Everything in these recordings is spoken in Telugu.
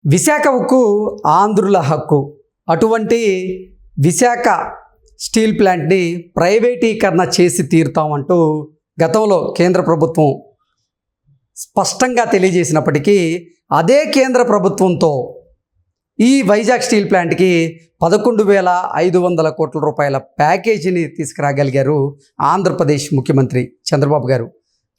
విశాఖ ఉక్కు ఆంధ్రుల హక్కు. అటువంటి విశాఖ స్టీల్ ప్లాంట్ని ప్రైవేటీకరణ చేసి తీరుతామంటూ గతంలో కేంద్ర ప్రభుత్వం స్పష్టంగా తెలియజేసినప్పటికీ అదే కేంద్ర ప్రభుత్వంతో ఈ వైజాగ్ స్టీల్ ప్లాంట్కి 11,500 కోట్ల రూపాయల ప్యాకేజీని తీసుకురాగలిగారు ఆంధ్రప్రదేశ్ ముఖ్యమంత్రి చంద్రబాబు గారు.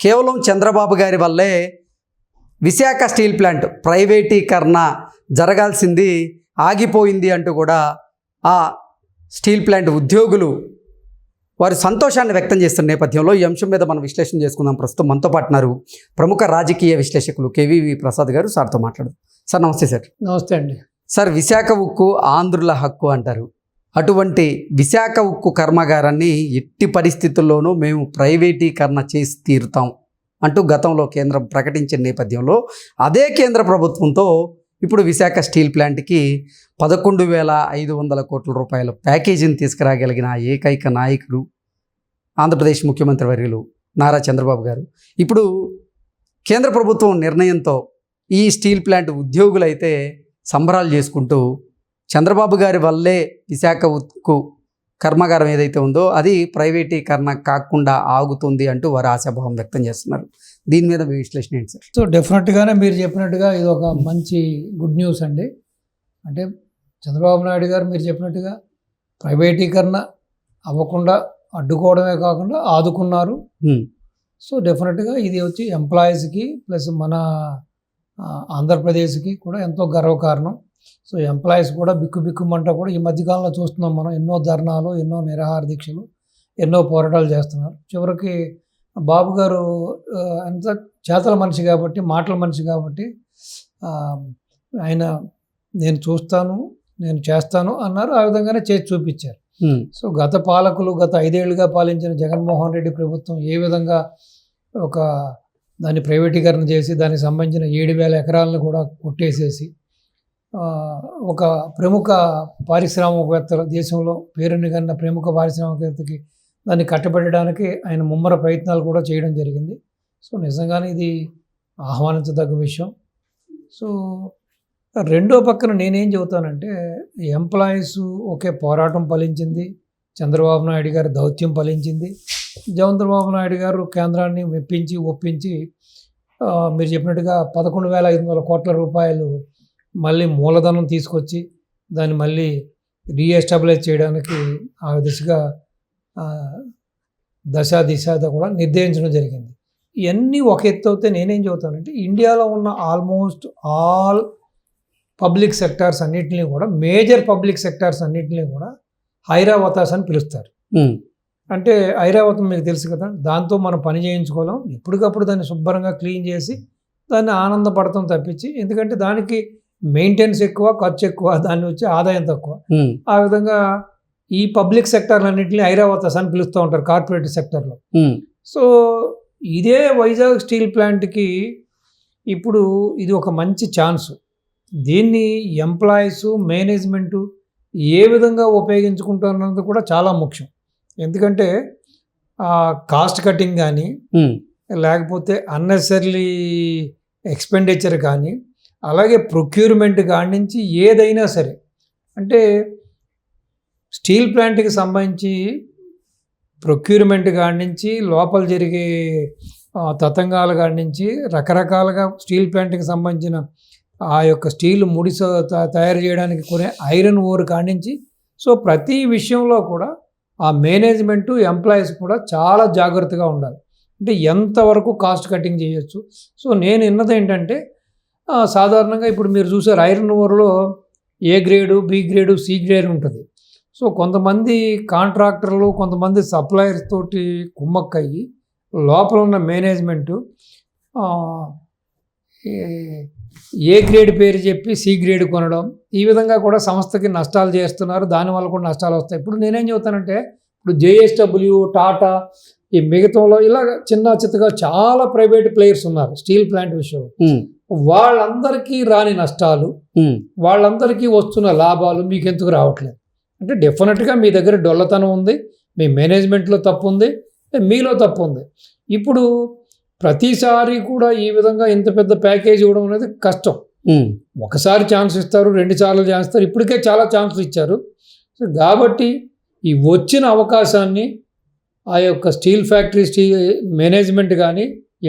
కేవలం చంద్రబాబు గారి వల్లే విశాఖ స్టీల్ ప్లాంట్ ప్రైవేటీకరణ జరగాల్సింది ఆగిపోయింది అంటూ కూడా ఆ స్టీల్ ప్లాంట్ ఉద్యోగులు వారి సంతోషాన్ని వ్యక్తం చేస్తున్న నేపథ్యంలో ఈ అంశం మీద మనం విశ్లేషణ చేసుకుందాం. ప్రస్తుతం మనతో పాటున్నారు ప్రముఖ రాజకీయ విశ్లేషకులు కేవీవి ప్రసాద్ గారు. సార్తో మాట్లాడు. సార్ నమస్తే. సార్ నమస్తే అండి. సార్, విశాఖ ఉక్కు ఆంధ్రుల హక్కు అంటారు. అటువంటి విశాఖ ఉక్కు కర్మాగారాన్ని ఎట్టి పరిస్థితుల్లోనూ మేము ప్రైవేటీకరణ చేసి తీరుతాం అంటూ గతంలో కేంద్రం ప్రకటించిన నేపథ్యంలో అదే కేంద్ర ప్రభుత్వంతో ఇప్పుడు విశాఖ స్టీల్ ప్లాంట్కి 11,500 కోట్ల రూపాయల ప్యాకేజీని తీసుకురాగలిగిన ఏకైక నాయకుడు ఆంధ్రప్రదేశ్ ముఖ్యమంత్రి వర్యులు నారా చంద్రబాబు గారు. ఇప్పుడు కేంద్ర ప్రభుత్వం నిర్ణయంతో ఈ స్టీల్ ప్లాంట్ ఉద్యోగులైతే సంబరాలు చేసుకుంటూ చంద్రబాబు గారి వల్లే విశాఖ ఉక్కు కర్మాగారం ఏదైతే ఉందో అది ప్రైవేటీకరణ కాకుండా ఆగుతుంది అంటూ వారు ఆశాభావం వ్యక్తం చేస్తున్నారు. దీని మీద మీ విశ్లేషణ ఏంటి సార్? సో డెఫినెట్గానే మీరు చెప్పినట్టుగా ఇది ఒక మంచి గుడ్ న్యూస్ అండి. అంటే చంద్రబాబు నాయుడు గారు మీరు చెప్పినట్టుగా ప్రైవేటీకరణ అవ్వకుండా అడ్డుకోవడమే కాకుండా ఆదుకున్నారు. సో డెఫినెట్గా ఇది వచ్చి ఎంప్లాయీస్కి ప్లస్ మన ఆంధ్రప్రదేశ్కి కూడా ఎంతో గర్వకారణం. సో ఎంప్లాయీస్ కూడా బిక్కుమంట కూడా ఈ మధ్యకాలంలో చూస్తున్నాం మనం. ఎన్నో ధర్నాలు, ఎన్నో నిరాహార దీక్షలు, ఎన్నో పోరాటాలు చేస్తున్నారు. చివరికి బాబు గారు అంత చేతల మనిషి కాబట్టి, మాటల మనిషి కాబట్టి ఆయన నేను చూస్తాను, నేను చేస్తాను అన్నారు. ఆ విధంగానే చేసి చూపించారు. సో గత పాలకులు గత 5 ఏళ్ళుగా పాలించిన జగన్మోహన్ రెడ్డి ప్రభుత్వం ఏ విధంగా ఒక దాన్ని ప్రైవేటీకరణ చేసి దానికి సంబంధించిన 7,000 ఎకరాలను కూడా కొట్టేసేసి ఒక ప్రముఖ పారిశ్రామికవేత్తలు, దేశంలో పేరునిగన్న ప్రముఖ పారిశ్రామికవేత్తకి దాన్ని కట్టబెట్టడానికి ఆయన ముమ్మర ప్రయత్నాలు కూడా చేయడం జరిగింది. సో నిజంగానే ఇది ఆహ్వానించదగ్గ విషయం. సో రెండో పక్కన నేనేం చెబుతానంటే ఎంప్లాయీస్ ఒకే పోరాటం ఫలించింది, చంద్రబాబు నాయుడు గారి దౌత్యం ఫలించింది. చంద్రబాబు నాయుడు గారు కేంద్రాన్ని మెప్పించి ఒప్పించి మీరు చెప్పినట్టుగా 11,500 కోట్ల రూపాయలు మళ్ళీ మూలధనం తీసుకొచ్చి దాన్ని మళ్ళీ రీఎస్టాబ్లిష్ చేయడానికి ఆ దిశగా దిశ కూడా నిర్దేశించడం జరిగింది. ఇవన్నీ ఒక ఎత్తు అయితే నేనేం చెబుతానంటే ఇండియాలో ఉన్న ఆల్మోస్ట్ ఆల్ పబ్లిక్ సెక్టార్స్ అన్నింటినీ కూడా, మేజర్ పబ్లిక్ సెక్టార్స్ అన్నింటినీ కూడా ఐరావతాస్ అని పిలుస్తారు. అంటే ఐరావతం మీకు తెలుసు కదా, దాంతో మనం పని చేయించుకోలేం. ఎప్పటికప్పుడు దాన్ని శుభ్రంగా క్లీన్ చేసి దాన్ని ఆనందపడతాం తప్పించి, ఎందుకంటే దానికి మెయింటెనెన్స్ ఎక్కువ, ఖర్చు ఎక్కువ, దాన్ని వచ్చి ఆదాయం తక్కువ. ఆ విధంగా ఈ పబ్లిక్ సెక్టార్లన్నింటినీ ఐరావతాస్ అని పిలుస్తూ ఉంటారు కార్పొరేట్ సెక్టర్లో. సో ఇదే వైజాగ్ స్టీల్ ప్లాంట్కి ఇప్పుడు ఇది ఒక మంచి ఛాన్స్. దీన్ని ఎంప్లాయీస్, మేనేజ్మెంటు ఏ విధంగా ఉపయోగించుకుంటున్నది కూడా చాలా ముఖ్యం. ఎందుకంటే కాస్ట్ కటింగ్ కానీ లేకపోతే అన్నెసరీ ఎక్స్పెండిచర్ కానీ, అలాగే ప్రొక్యూర్మెంట్ కాడి నుంచి ఏదైనా సరే, అంటే స్టీల్ ప్లాంట్కి సంబంధించి ప్రొక్యూర్మెంట్ కాడి నుంచి లోపల జరిగే తతంగాల కాడి నుంచి రకరకాలుగా స్టీల్ ప్లాంట్కి సంబంధించిన ఆ యొక్క స్టీల్ ముడి తయారు చేయడానికి కొనే ఐరన్ ఓర్ కాడి నుంచి, సో ప్రతి విషయంలో కూడా ఆ మేనేజ్మెంటు, ఎంప్లాయీస్ కూడా చాలా జాగ్రత్తగా ఉండాలి. అంటే ఎంతవరకు కాస్ట్ కటింగ్ చేయొచ్చు. సో నేను విన్నది ఏంటంటే సాధారణంగా ఇప్పుడు మీరు చూసారు ఐరన్ ఓర్లో A grade, B grade, C grade ఉంటుంది. సో కొంతమంది కాంట్రాక్టర్లు, కొంతమంది సప్లయర్స్ తోటి కుమ్మక్కయ్యి లోపల ఉన్న మేనేజ్మెంటు ఏ గ్రేడ్ పేరు చెప్పి సి గ్రేడ్ కొనడం, ఈ విధంగా కూడా సంస్థకి నష్టాలు చేస్తున్నారు. దానివల్ల కూడా నష్టాలు వస్తాయి. ఇప్పుడు నేనేం చెబుతానంటే ఇప్పుడు JSW, టాటా, ఈ మిగతాలో ఇలా చిన్నగా చాలా ప్రైవేట్ ప్లేయర్స్ ఉన్నారు స్టీల్ ప్లాంట్ విషయంలో. వాళ్ళందరికీ రాని నష్టాలు, వాళ్ళందరికీ వస్తున్న లాభాలు మీకు ఎందుకు రావట్లేదు? అంటే డెఫినెట్గా మీ దగ్గర డొల్లతనం ఉంది, మీ మేనేజ్మెంట్లో తప్పు ఉంది, మీలో తప్పు ఉంది. ఇప్పుడు ప్రతిసారి కూడా ఈ విధంగా ఇంత పెద్ద ప్యాకేజ్ ఇవ్వడం అనేది కష్టం. ఒకసారి ఛాన్స్ ఇస్తారు, 2 సార్లు ఛాన్స్ ఇస్తారు, ఇప్పటికే చాలా ఛాన్సులు ఇచ్చారు. సో కాబట్టి ఈ వచ్చిన అవకాశాన్ని ఆ యొక్క స్టీల్ ఫ్యాక్టరీ మేనేజ్మెంట్ కానీ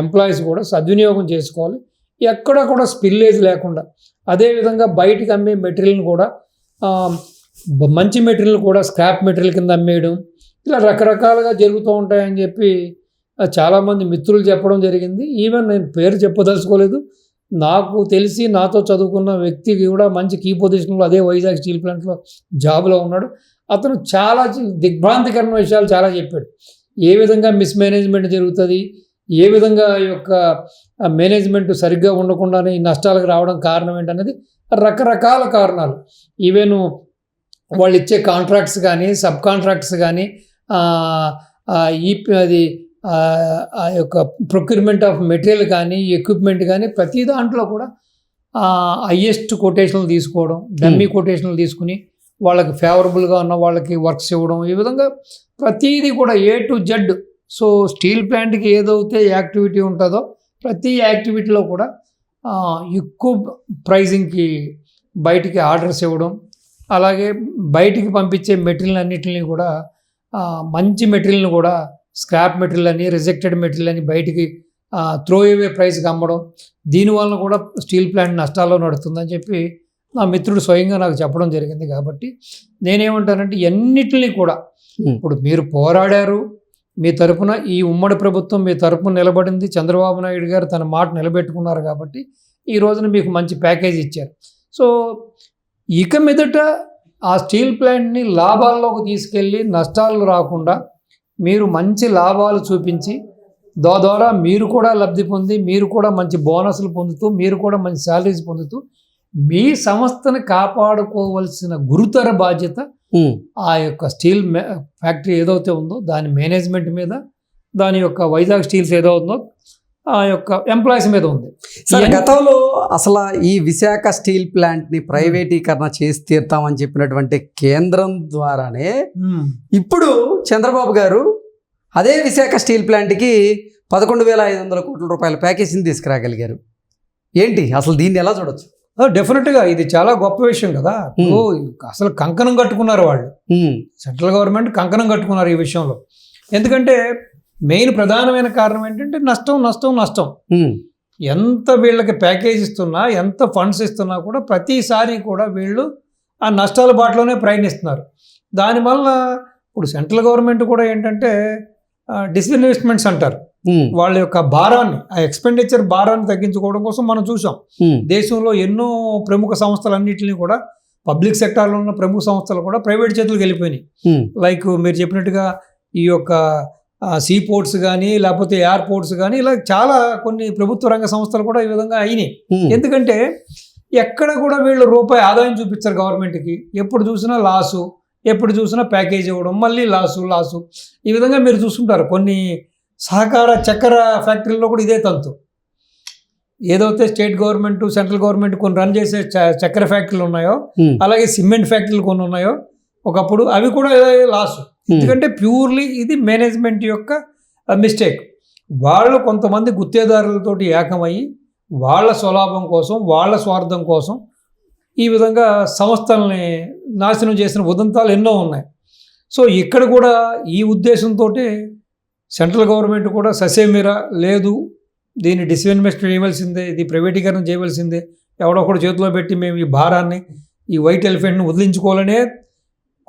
ఎంప్లాయీస్ కూడా సద్వినియోగం చేసుకోవాలి. ఎక్కడ కూడా స్పిల్లేజ్ లేకుండా, అదేవిధంగా బయటికి అమ్మే మెటీరియల్ని కూడా మంచి మెటీరియల్ కూడా స్క్రాప్ మెటీరియల్ కింద అమ్మేయడం, ఇలా రకరకాలుగా జరుగుతూ ఉంటాయని చెప్పి చాలామంది మిత్రులు చెప్పడం జరిగింది. ఈవెన్ నేను పేరు చెప్పదలుచుకోలేదు. నాకు తెలిసి నాతో చదువుకున్న వ్యక్తికి కూడా మంచి కీ పొజిషన్లో అదే వైజాగ్ స్టీల్ ప్లాంట్లో జాబ్లో ఉన్నాడు. అతను చాలా దిగ్భ్రాంతికరమైన విషయాలు చాలా చెప్పాడు. ఏ విధంగా మిస్మేనేజ్మెంట్ జరుగుతుంది, ఏ విధంగా ఈ యొక్క మేనేజ్మెంట్ సరిగ్గా ఉండకుండానే ఈ నష్టాలకు రావడం కారణం ఏంటనేది రకరకాల కారణాలు. ఈవెన్ వాళ్ళు ఇచ్చే కాంట్రాక్ట్స్ కానీ, సబ్ కాంట్రాక్ట్స్ కానీ, అది ఆ యొక్క ప్రొక్యూర్మెంట్ ఆఫ్ మెటీరియల్ కానీ, ఎక్విప్మెంట్ కానీ, ప్రతి దాంట్లో కూడా హయ్యెస్ట్ కొటేషన్లు తీసుకోవడం, డమ్మీ కొటేషన్లు తీసుకుని వాళ్ళకి ఫేవరబుల్గా ఉన్న వాళ్ళకి వర్క్స్ ఇవ్వడం, ఈ విధంగా ప్రతిదీ కూడా A to Z. So steel ప్లాంట్కి ఏదైతే యాక్టివిటీ ఉంటుందో ప్రతి యాక్టివిటీలో కూడా ఎక్కువ ప్రైజింగ్కి బయటికి ఆర్డర్స్ ఇవ్వడం, అలాగే బయటికి పంపించే మెటీరియల్ అన్నిటిని కూడా మంచి మెటీరియల్ని కూడా స్క్రాప్ మెటీరియల్ అని, రిజెక్టెడ్ మెటీరియల్ అని బయటికి త్రో అవే ప్రైస్కి అమ్మడం, దీనివల్ల కూడా స్టీల్ ప్లాంట్ నష్టాల్లో నడుస్తుందని చెప్పి నా మిత్రుడు స్వయంగా నాకు చెప్పడం జరిగింది. కాబట్టి నేనేమంటానంటే ఎన్నిటిని కూడా ఇప్పుడు మీరు పోరాడారు, మీ తరపున ఈ ఉమ్మడి ప్రభుత్వం మీ తరపున నిలబడింది, చంద్రబాబు నాయుడు గారు తన మాట నిలబెట్టుకున్నారు కాబట్టి ఈ రోజున మీకు మంచి ప్యాకేజ్ ఇచ్చారు. సో ఇక మీదట ఆ స్టీల్ ప్లాంట్ని లాభాల్లోకి తీసుకెళ్ళి నష్టాలు రాకుండా మీరు మంచి లాభాలు చూపించి ద్వారా మీరు కూడా లబ్ధి పొంది, మీరు కూడా మంచి బోనస్లు పొందుతూ, మీరు కూడా మంచి శాలరీస్ పొందుతూ మీ సంస్థను కాపాడుకోవాల్సిన గురుతర బాధ్యత ఆ యొక్క స్టీల్ ఫ్యాక్టరీ ఏదైతే ఉందో దాని మేనేజ్మెంట్ మీద, దాని యొక్క వైజాగ్ స్టీల్స్ ఏదో ఉందో ఆ యొక్క ఎంప్లాయీస్ మీద ఉంది. సార్, గతంలో అసలు ఈ విశాఖ స్టీల్ ప్లాంట్ని ప్రైవేటీకరణ చేసి తీరుతామని చెప్పినటువంటి కేంద్రం ద్వారానే ఇప్పుడు చంద్రబాబు గారు అదే విశాఖ స్టీల్ ప్లాంట్కి 11,500 కోట్ల రూపాయల ప్యాకేజీని తీసుకురాగలిగారు. ఏంటి అసలు దీన్ని ఎలా చూడొచ్చు? డెఫినెట్గా ఇది చాలా గొప్ప విషయం కదా. అసలు కంకణం కట్టుకున్నారు వాళ్ళు, సెంట్రల్ గవర్నమెంట్ కంకణం కట్టుకున్నారు ఈ విషయంలో. ఎందుకంటే మెయిన్ ప్రధానమైన కారణం ఏంటంటే నష్టం. ఎంత వీళ్ళకి ప్యాకేజ్ ఇస్తున్నా, ఎంత ఫండ్స్ ఇస్తున్నా కూడా ప్రతిసారి కూడా వీళ్ళు ఆ నష్టాల బాటలోనే ప్రయాణిస్తున్నారు. దానివల్ల ఇప్పుడు సెంట్రల్ గవర్నమెంట్ కూడా ఏంటంటే డిస్ఇన్వెస్ట్మెంట్స్ అంటారు, వాళ్ళ యొక్క భారాన్ని, ఆ ఎక్స్పెండిచర్ భారాన్ని తగ్గించుకోవడం కోసం మనం చూసాం. దేశంలో ఎన్నో ప్రముఖ సంస్థలన్నింటినీ కూడా, పబ్లిక్ సెక్టార్లో ఉన్న ప్రముఖ సంస్థలు కూడా ప్రైవేట్ చేతులకు వెళ్ళిపోయినాయి. లైక్ మీరు చెప్పినట్టుగా ఈ యొక్క సీ పోర్ట్స్ కానీ, లేకపోతే ఎయిర్పోర్ట్స్ కానీ, ఇలా చాలా కొన్ని ప్రభుత్వ రంగ సంస్థలు కూడా ఈ విధంగా అయినాయి. ఎందుకంటే ఎక్కడ కూడా వీళ్ళు రూపాయి ఆదాయం చూపించారు గవర్నమెంట్కి. ఎప్పుడు చూసినా లాసు, ఎప్పుడు చూసినా ప్యాకేజ్ ఇవ్వడం, మళ్ళీ లాసు. ఈ విధంగా మీరు చూస్తుంటారు. కొన్ని సహకార చక్కెర ఫ్యాక్టరీలో కూడా ఇదే తంతు. ఏదైతే స్టేట్ గవర్నమెంట్, సెంట్రల్ గవర్నమెంట్ కొన్ని రన్ చేసే చక్కెర ఫ్యాక్టరీలు ఉన్నాయో, అలాగే సిమెంట్ ఫ్యాక్టరీలు కొన్ని ఉన్నాయో ఒకప్పుడు, అవి కూడా లాసు. ఎందుకంటే ప్యూర్లీ ఇది మేనేజ్మెంట్ యొక్క మిస్టేక్. వాళ్ళు కొంతమంది గుత్తేదారులతోటి ఏకమయ్యి వాళ్ళ స్వలాభం కోసం, వాళ్ళ స్వార్థం కోసం ఈ విధంగా సంస్థల్ని నాశనం చేసిన ఉదంతాలు ఎన్నో ఉన్నాయి. సో ఇక్కడ కూడా ఈ ఉద్దేశంతో సెంట్రల్ గవర్నమెంట్ కూడా ససేమిరా లేదు, దీన్ని డిస్ఇన్వెస్ట్ చేయవలసిందే, ఇది ప్రైవేటీకరణ చేయవలసిందే, ఎవడొకడు చేతిలో పెట్టి మేము ఈ భారాన్ని, ఈ వైట్ ఎలిఫెంట్ని వదిలించుకోవాలనే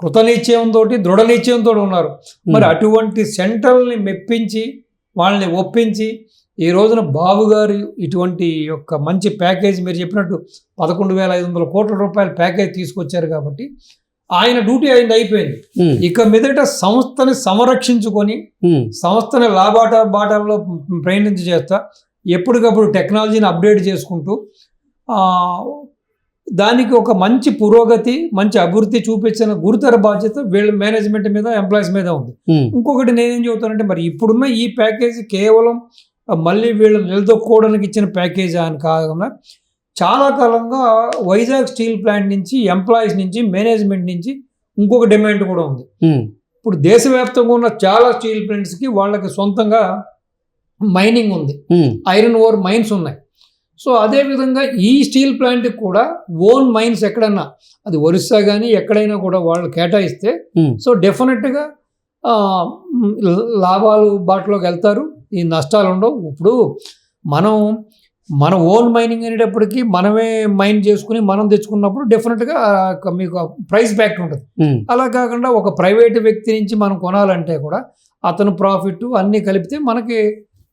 కృతనిశ్చయంతో, దృఢ నిశ్చయంతో ఉన్నారు. మరి అటువంటి సెంట్రల్ని మెప్పించి, వాళ్ళని ఒప్పించి ఈ రోజున బాబు గారు ఇటువంటి యొక్క మంచి ప్యాకేజ్, మీరు చెప్పినట్టు 11,500 కోట్ల రూపాయల ప్యాకేజ్ తీసుకొచ్చారు. కాబట్టి ఆయన డ్యూటీ ఆయన అయిపోయింది. ఇక మీదట సంస్థని సంరక్షించుకొని, సంస్థని బాటల్లో ప్రయాణించి చేస్తా, ఎప్పటికప్పుడు టెక్నాలజీని అప్డేట్ చేసుకుంటూ దానికి ఒక మంచి పురోగతి, మంచి అభివృద్ధి చూపించిన గురుతర బాధ్యత వీళ్ళ మేనేజ్మెంట్ మీద, ఎంప్లాయీస్ మీద ఉంది. ఇంకొకటి నేనేం చెబుతానంటే, మరి ఇప్పుడున్న ఈ ప్యాకేజీ కేవలం మళ్ళీ వీళ్ళు నిలదొక్కోవడానికి ఇచ్చిన ప్యాకేజ్ అని కాకుండా చాలా కాలంగా వైజాగ్ స్టీల్ ప్లాంట్ నుంచి, ఎంప్లాయీస్ నుంచి, మేనేజ్మెంట్ నుంచి ఇంకొక డిమాండ్ కూడా ఉంది. ఇప్పుడు దేశవ్యాప్తంగా ఉన్న చాలా స్టీల్ ప్లాంట్స్కి వాళ్ళకి సొంతంగా మైనింగ్ ఉంది, ఐరన్ ఓర్ మైన్స్ ఉన్నాయి. సో అదేవిధంగా ఈ స్టీల్ ప్లాంట్కి కూడా ఓన్ మైన్స్ ఎక్కడన్నా అది ఒరిస్సా కానీ ఎక్కడైనా కూడా వాళ్ళు కేటాయిస్తే సో డెఫినెట్గా లాభాలు బాటలోకి వెళ్తారు, ఈ నష్టాలు ఉండవు. ఇప్పుడు మన ఓన్ మైనింగ్ అనేటప్పటికీ మనమే మైన్ చేసుకుని మనం తెచ్చుకున్నప్పుడు డెఫినెట్గా మీకు ప్రైస్ బ్యాక్ ఉంటుంది. అలా కాకుండా ఒక ప్రైవేట్ వ్యక్తి నుంచి మనం కొనాలంటే కూడా అతను ప్రాఫిట్ అన్నీ కలిపితే మనకి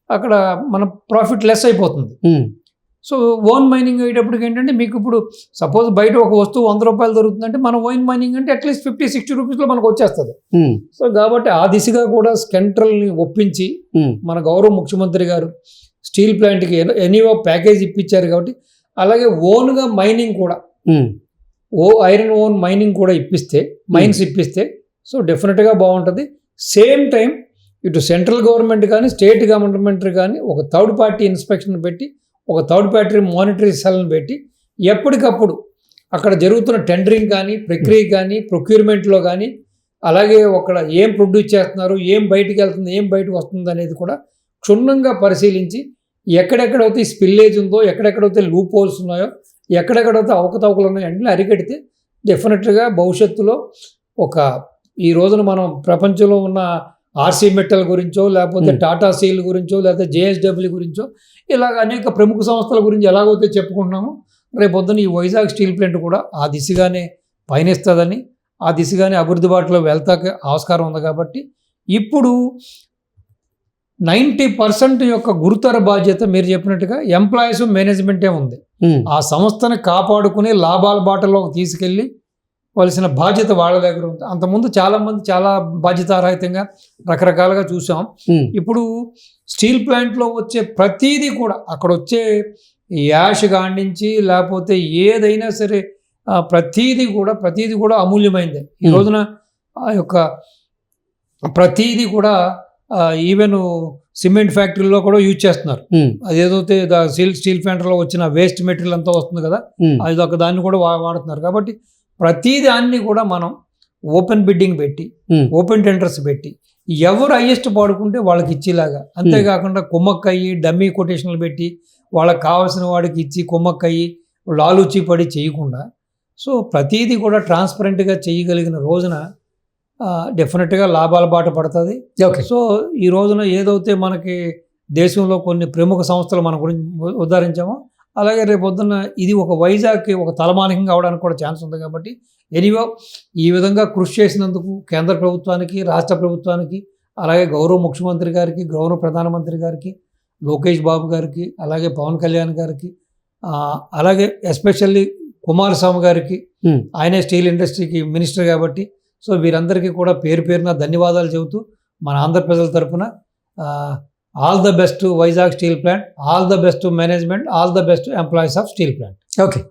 అక్కడ మన ప్రాఫిట్ లెస్ అయిపోతుంది. సో ఓన్ మైనింగ్ అయ్యేటప్పటికి ఏంటంటే మీకు ఇప్పుడు సపోజ్ బయట ఒక వస్తువు 100 రూపాయలు దొరుకుతుందంటే మన ఓన్ మైనింగ్ అంటే అట్లీస్ట్ 50-60 రూపీస్లో మనకు వచ్చేస్తుంది. సో కాబట్టి ఆ దిశగా కూడా సెంట్రల్ని ఒప్పించి మన గౌరవ ముఖ్యమంత్రి గారు స్టీల్ ప్లాంట్కి ఎనీవో ప్యాకేజ్ ఇప్పించారు. కాబట్టి అలాగే ఓన్గా మైనింగ్ కూడా ఐరన్ ఓన్ మైనింగ్ కూడా మైన్స్ ఇప్పిస్తే సో డెఫినెట్గా బాగుంటుంది. సేమ్ టైం ఇటు సెంట్రల్ గవర్నమెంట్ కానీ స్టేట్ గవర్నమెంట్ కానీ ఒక థర్డ్ పార్టీ ఇన్స్పెక్షన్ పెట్టి ఒక థర్డ్ పార్టీ మానిటరీ సెల్ని పెట్టి ఎప్పటికప్పుడు అక్కడ జరుగుతున్న టెండరింగ్ కానీ ప్రక్రియ కానీ ప్రొక్యూర్మెంట్లో కానీ అలాగే అక్కడ ఏం ప్రొడ్యూస్ చేస్తున్నారు, ఏం బయటికి వెళ్తుంది, ఏం బయటకు వస్తుంది అనేది కూడా క్షుణ్ణంగా పరిశీలించి ఎక్కడెక్కడైతే స్పిల్లేజ్ ఉందో, ఎక్కడెక్కడైతే లూప్ హోల్స్ ఉన్నాయో, ఎక్కడెక్కడైతే అవకతవకలు ఉన్నాయో అన్నీ అరికడితే డెఫినెట్గా భవిష్యత్తులో ఈ రోజున మనం ప్రపంచంలో ఉన్న ఆర్సీ మెటల్ గురించో లేకపోతే టాటా స్టీల్ గురించో లేకపోతే జేఎస్డబ్ల్యూ గురించో ఇలాగ అనేక ప్రముఖ సంస్థల గురించి ఎలాగైతే చెప్పుకుంటున్నామో రేపొద్దున ఈ వైజాగ్ స్టీల్ ప్లాంట్ కూడా ఆ దిశగానే పయనిస్తుందని, ఆ దిశగానే అభివృద్ధి బాటలో వెళ్తాక ఆస్కారం ఉంది. కాబట్టి ఇప్పుడు 90% యొక్క గురుతర బాధ్యత మీరు చెప్పినట్టుగా ఎంప్లాయీస్ మేనేజ్మెంటే ఉంది. ఆ సంస్థను కాపాడుకుని లాభాల బాటలోకి తీసుకెళ్ళి వలసిన బాధ్యత వాళ్ళ దగ్గర ఉంది. అంతకుముందు చాలామంది చాలా బాధ్యతారహితంగా రకరకాలుగా చూసాం. ఇప్పుడు స్టీల్ ప్లాంట్లో వచ్చే ప్రతీదీ కూడా అక్కడ వచ్చే యాష్ కాడించి లేకపోతే ఏదైనా సరే ప్రతీదీ కూడా అమూల్యమైందే. ఈ రోజున ఆ యొక్క ప్రతీదీ కూడా ఈవెన్ సిమెంట్ ఫ్యాక్టరీలో కూడా యూజ్ చేస్తున్నారు. అదేదైతే స్టీల్ ప్లాంట్లో వచ్చిన వేస్ట్ మెటీరియల్ అంతా వస్తుంది కదా, అది ఒక దాన్ని కూడా వాడుతున్నారు. కాబట్టి ప్రతి దాన్ని కూడా మనం ఓపెన్ బిడ్డింగ్ పెట్టి ఓపెన్ టెండర్స్ పెట్టి ఎవరు హైయెస్ట్ పాడుకుంటే వాళ్ళకి ఇచ్చేలాగా, అంతేకాకుండా కుమ్మక్కయ్యి డమ్మీ కొటేషన్లు పెట్టి వాళ్ళకి కావాల్సిన వాడికి ఇచ్చి కుమ్మక్కయ్యి లాలూచి పడి చేయకుండా సో ప్రతీది కూడా ట్రాన్స్పరెంట్గా చేయగలిగిన రోజున డెఫినెట్గా లాభాల బాట పడుతుంది. సో ఈ రోజున ఏదైతే మనకి దేశంలో కొన్ని ప్రముఖ సంస్థలు మన గురించి ఉద్ధరించామో అలాగే రేపొద్దున్న ఇది ఒక వైజాగ్కి ఒక తలమానికంగా అవడానికి కూడా ఛాన్స్ ఉంది. కాబట్టి ఎనీవో ఈ విధంగా కృషి చేసినందుకు కేంద్ర ప్రభుత్వానికి, రాష్ట్ర ప్రభుత్వానికి, అలాగే గౌరవ ముఖ్యమంత్రి గారికి, గౌరవ ప్రధానమంత్రి గారికి, లోకేష్ బాబు గారికి, అలాగే పవన్ కళ్యాణ్ గారికి, అలాగే ఎస్పెషల్లీ కుమారస్వామి గారికి, ఆయనే స్టీల్ ఇండస్ట్రీకి మినిస్టర్ కాబట్టి సో వీరందరికీ కూడా పేరున ధన్యవాదాలు చెబుతూ మన ఆంధ్ర ప్రజల తరఫున all the best Vizag steel plant, all the best management, all the best employees of steel plant. Okay.